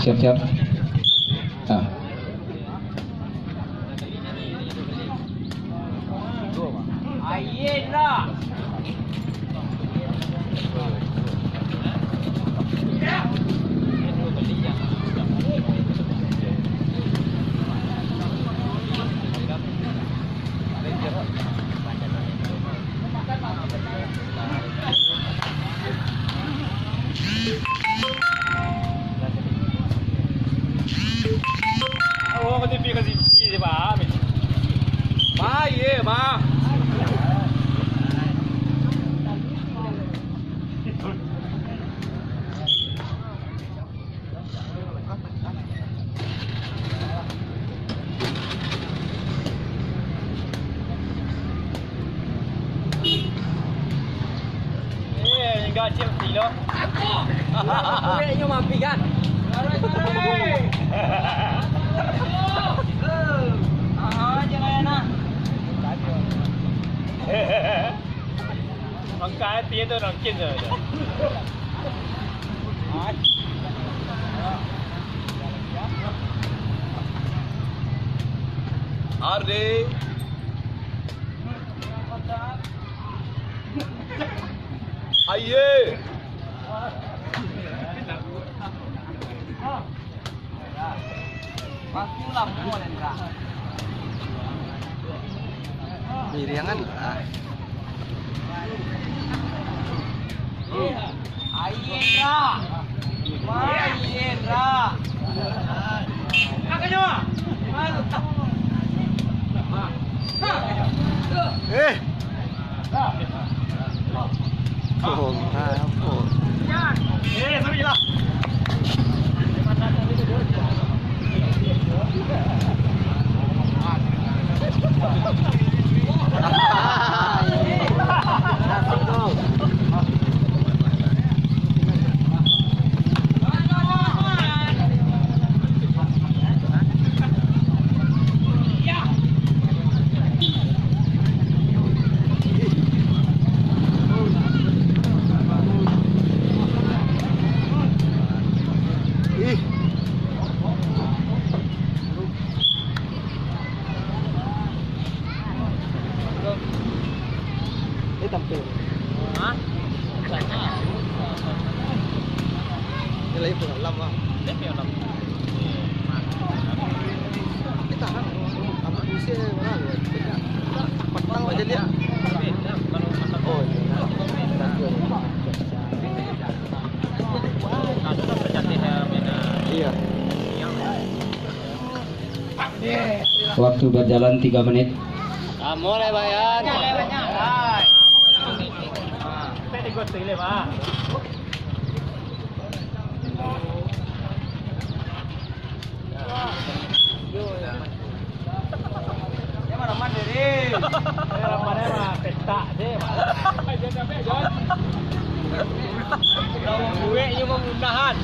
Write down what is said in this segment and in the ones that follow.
Siap-siap. Ah. Ayen lah. Oh, kasi di ba? Ba, ye, ba. Enggak cip silo. Aku nyo mabigat. Jangan na. Ang kaya tiyan to ng kids. Arde. Aye. Pakulah semua dan kak. Miriangan ah. Ayera. Ayera. Kakaknya. Eh. Oh, ampun. Sabilah. Tampil. Hah? Nilai pun lama. Tapi lama. Kita kan apa usia mana ya? Patang aja dia. Oh, iya. Waktu berjalan 3 menit. Mulai bayar. Ikut sini, Pak. Ya mana mandiri. Ya mana mah pesta deh, Pak. Jangan. Kalau gue ini mau mudahan.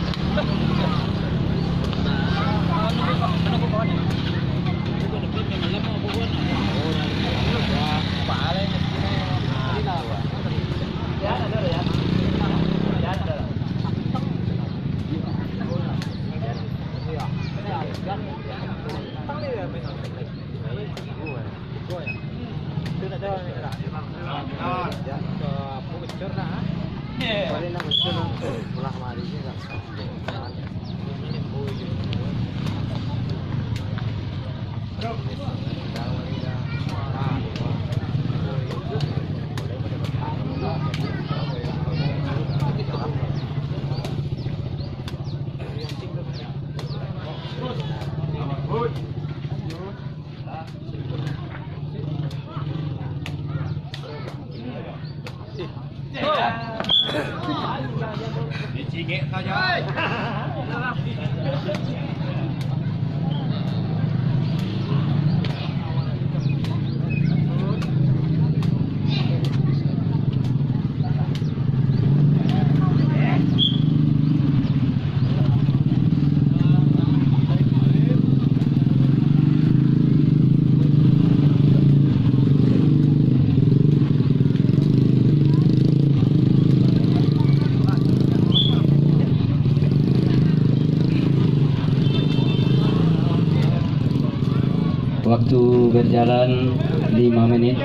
Chị sao cho berjalan 5 menit.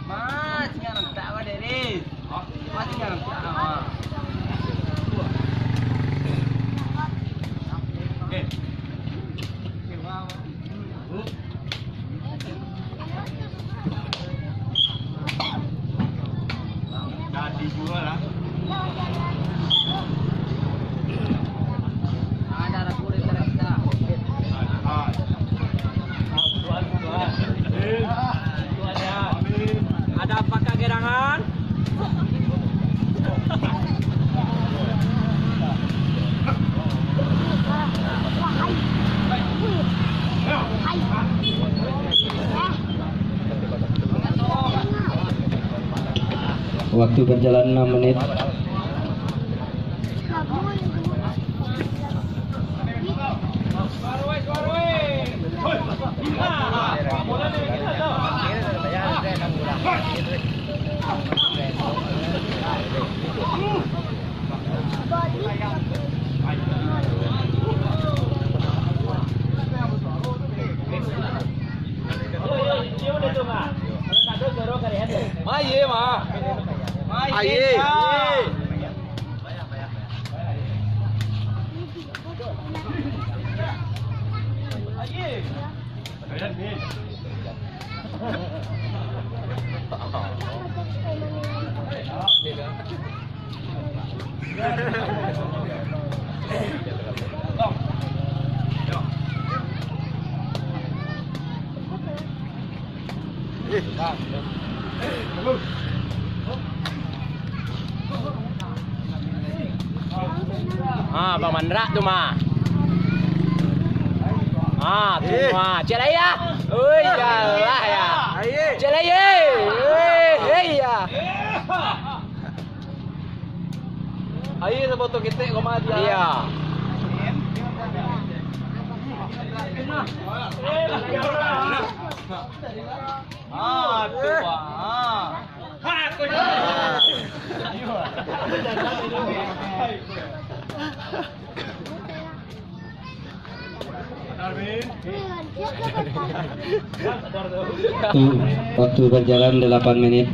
Mas, sekarang tak apa deh. Mas sekarang tak apa. Jadi jual lah. Ada kulit terasa. Ada apakah gerangan? Waktu berjalan 6 menit. Aye mah. Aye. Ah, Bang Mandra tu mah. Ah, tu mah. Cek lagi ya. Oi, jalah ya. Cek lagi. Ya. Ayo foto kita koma dia. Iya. Ah, tu mah. Waktu berjalan 8 menit.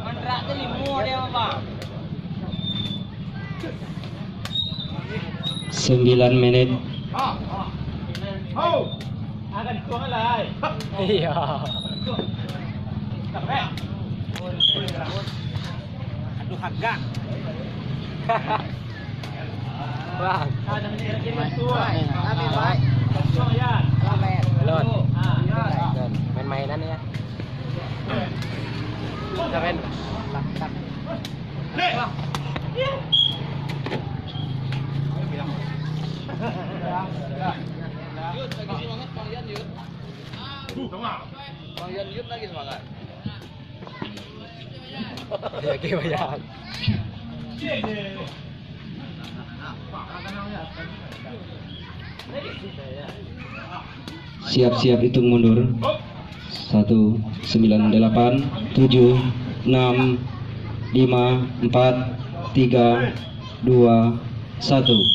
Kontrak tu 5 dia apa? 9 menit. Akan tuang lah. Iya. Aduh agak. Bang. Ada menyerak tua. Tapi baik. Tuang ya. Belum. Main-mainan ya. Jangan. Tak. Yud, lagi semangat Bang Yan Yud. Bang Yan Yud lagi semangat. Lagi banyak. Siap-siap hitung mundur. 1, 9, 8, 7, 6, 5, 4, 3, 2, 1.